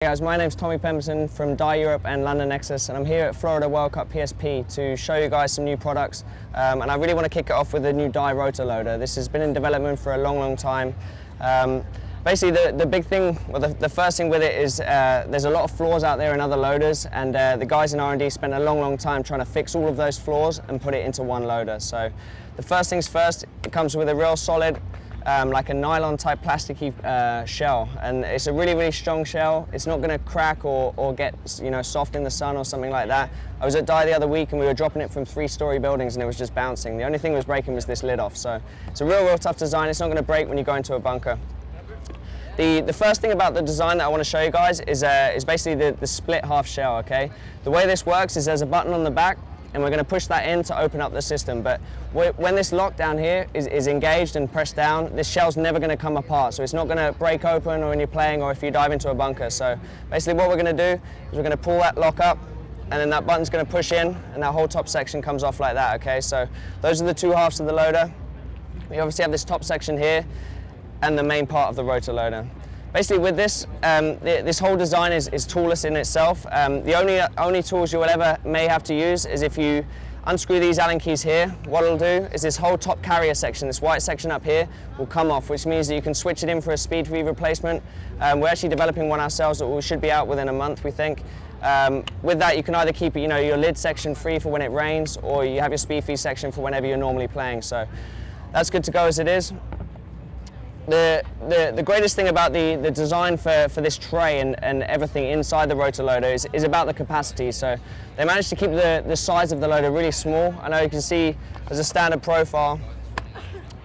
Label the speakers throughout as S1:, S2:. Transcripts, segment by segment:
S1: Hey guys, my name's Tommy Pemberton from Dye Europe and London Nexus, and I'm here at Florida World Cup PSP to show you guys some new products. And I really want to kick it off with the new Dye Rotor loader. This has been in development for a long time. Basically, the big thing, well, the first thing with it is there's a lot of flaws out there in other loaders, and the guys in R&D spent a long time trying to fix all of those flaws and put it into one loader. So the first things first, it comes with a real solid, like a nylon type plasticky shell, and it's a really strong shell. It's not going to crack or get soft in the sun or something like that. I was at Dye the other week and we were dropping it from 3-story buildings and it was just bouncing. The only thing that was breaking was this lid off. So it's a real tough design. It's not going to break when you go into a bunker. The first thing about the design that I want to show you guys is basically the split half shell. Okay, the way this works is there's a button on the back, and we're going to push that in to open up the system. But when this lock down here is engaged and pressed down, this shell's never going to come apart. So it's not going to break open or when you're playing or if you dive into a bunker. So basically what we're going to do is we're going to pull that lock up, and then that button's going to push in and that whole top section comes off like that. Okay, so those are the two halves of the loader. We obviously have this top section here and the main part of the rotor loader. Basically with this, this whole design is toolless in itself. The only tools you will ever may have to use is if you unscrew these Allen keys here. What it'll do is this whole top carrier section, this white section up here, will come off, which means that you can switch it in for a speed feed replacement. We're actually developing one ourselves that we should be out within a month, we think. With that, you can either keep your lid section free for when it rains, or you have your speed feed section for whenever you're normally playing. So that's good to go as it is. The greatest thing about the design for this tray and everything inside the rotor loader is about the capacity. So they managed to keep the size of the loader really small. I know you can see as a standard profile,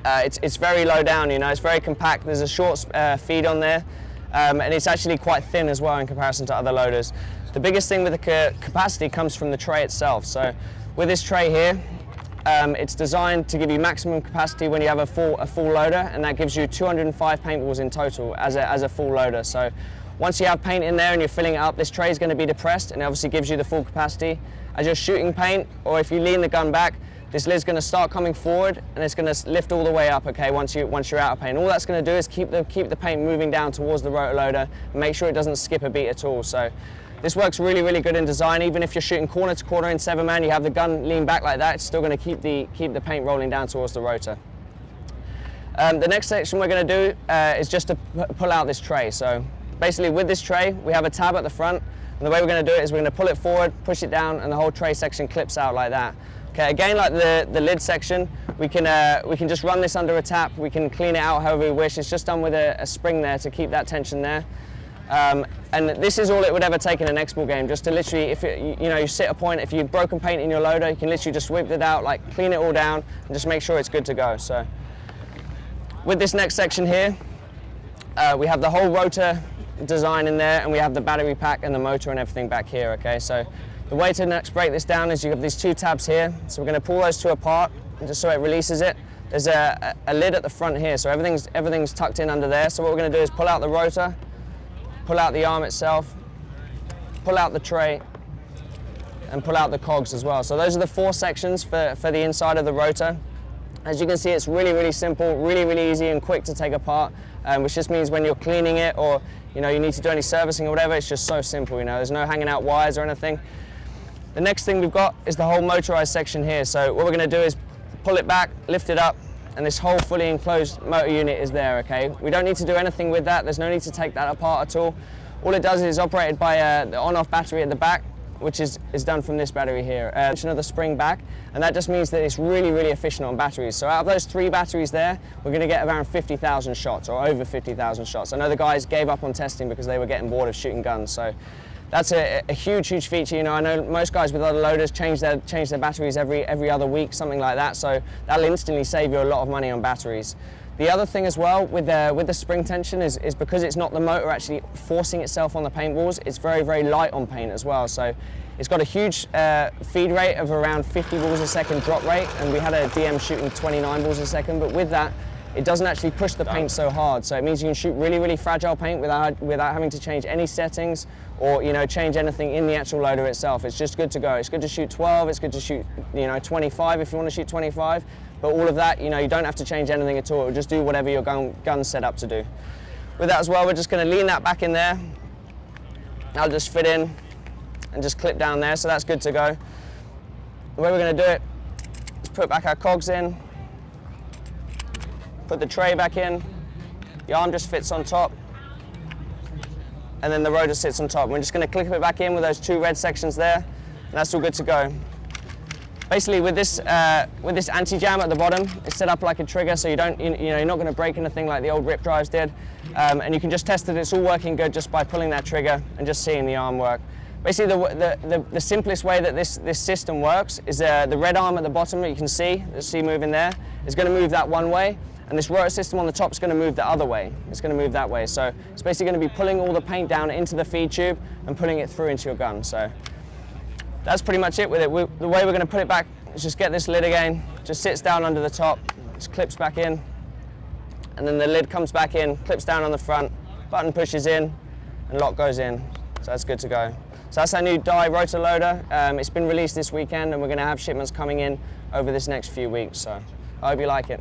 S1: it's very low down, it's very compact. There's a short feed on there, and it's actually quite thin as well in comparison to other loaders. The biggest thing with the capacity comes from the tray itself. So with this tray here, it's designed to give you maximum capacity when you have a full loader, and that gives you 205 paintballs in total as a full loader. So once you have paint in there and you're filling it up, this tray is going to be depressed and it obviously gives you the full capacity. As you're shooting paint, or if you lean the gun back, this lid's going to start coming forward and it's going to lift all the way up. Okay, once you're out of paint, all that's going to do is keep the paint moving down towards the rotor loader and make sure it doesn't skip a beat at all. So this works really good in design. Even if you're shooting corner to corner in 7-man, you have the gun lean back like that, it's still going to keep the paint rolling down towards the rotor. The next section we're going to do is just to pull out this tray. So basically with this tray, we have a tab at the front, and the way we're going to do it is we're going to pull it forward, push it down, and the whole tray section clips out like that. Okay, again, like the lid section, we can just run this under a tap. We can clean it out however we wish. It's just done with a spring there to keep that tension there. And this is all it would ever take in an X-ball game, just to literally, if you sit a point, if you've broken paint in your loader, you can literally just whip it out, like clean it all down, and just make sure it's good to go. So with this next section here, we have the whole rotor design in there, and we have the battery pack and the motor and everything back here. Okay, so the way to next break this down is you have these two tabs here. So we're going to pull those two apart, just so it releases it. There's a lid at the front here, so everything's tucked in under there. So what we're going to do is pull out the rotor, pull out the arm itself, pull out the tray, and pull out the cogs as well. So those are the 4 sections for the inside of the rotor. As you can see, it's really simple, really easy and quick to take apart, which just means when you're cleaning it, or you need to do any servicing or whatever, it's just so simple. There's no hanging out wires or anything. The next thing we've got is the whole motorized section here. So what we're going to do is pull it back, lift it up, and this whole fully enclosed motor unit is there. Okay, we don't need to do anything with that. There's no need to take that apart at all. All it does is operated by the on-off battery at the back, which is done from this battery here. Of the spring back, and that just means that it's really efficient on batteries. So out of those 3 batteries there, we're going to get around 50,000 shots, or over 50,000 shots. I know the guys gave up on testing because they were getting bored of shooting guns. So that's a huge feature. I know most guys with other loaders change their batteries every other week, something like that. So that'll instantly save you a lot of money on batteries. The other thing as well with the spring tension is because it's not the motor actually forcing itself on the paintballs, it's very light on paint as well. So it's got a huge feed rate of around 50 balls a second drop rate, and we had a DM shooting 29 balls a second, but with that, it doesn't actually push the paint so hard. So it means you can shoot really fragile paint without having to change any settings or change anything in the actual loader itself. It's just good to go. It's good to shoot 12, it's good to shoot 25 if you want to shoot 25, but all of that, you don't have to change anything at all. It'll just do whatever your gun's set up to do. With that as well, we're just going to lean that back in there, That'll just fit in and just clip down there, so that's good to go. The way we're going to do it is put back our cogs in, put the tray back in, the arm just fits on top, and then the rotor sits on top. We're just going to clip it back in with those 2 red sections there, and that's all good to go. Basically, with this anti-jam at the bottom, it's set up like a trigger, so you're not going to break anything like the old rip drives did, and you can just test that it's all working good just by pulling that trigger and just seeing the arm work. Basically, the simplest way that this system works is the red arm at the bottom that you can see moving there is going to move that one way, and this rotor system on the top is going to move the other way. It's going to move that way. So it's basically going to be pulling all the paint down into the feed tube and putting it through into your gun. So that's pretty much it with it. The way we're going to put it back is just get this lid again, just sits down under the top, just clips back in, and then the lid comes back in, clips down on the front, button pushes in, and lock goes in. So that's good to go. So that's our new dye rotor loader. It's been released this weekend, and we're going to have shipments coming in over this next few weeks. So I hope you like it.